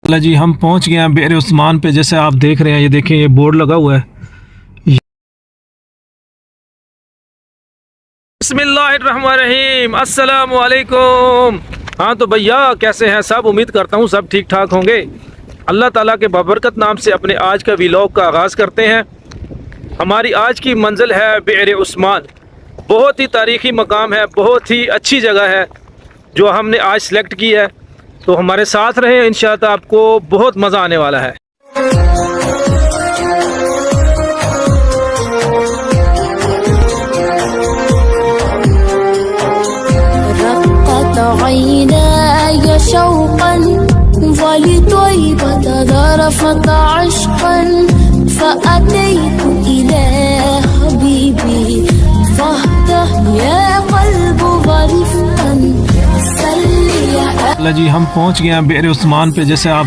جی ہم پہنچ گئے ہیں بئر عثمان پہ. جیسے آپ دیکھ رہے ہیں، یہ دیکھیں یہ بورڈ لگا ہوا ہے. بسم اللہ الرحمن الرحیم. السلام علیکم. ہاں تو بھیا کیسے ہیں سب؟ امید کرتا ہوں سب ٹھیک ٹھاک ہوں گے. اللہ تعالیٰ کے بابرکت نام سے اپنے آج کا ویلاگ کا آغاز کرتے ہیں. ہماری آج کی منزل ہے بئر عثمان. بہت ہی تاریخی مقام ہے، بہت ہی اچھی جگہ ہے جو ہم نے آج سلیکٹ کی ہے. تو ہمارے ساتھ رہیں، انشاءاللہ آپ کو بہت مزہ آنے والا ہے. عيناي شوقا ولطيبة ذرفت عشقا فأتيت إلى حبيبي فاهده يا قلب ورفقا سلي. جی ہم پہنچ گئے ہیں بئر عثمان پہ. جیسے آپ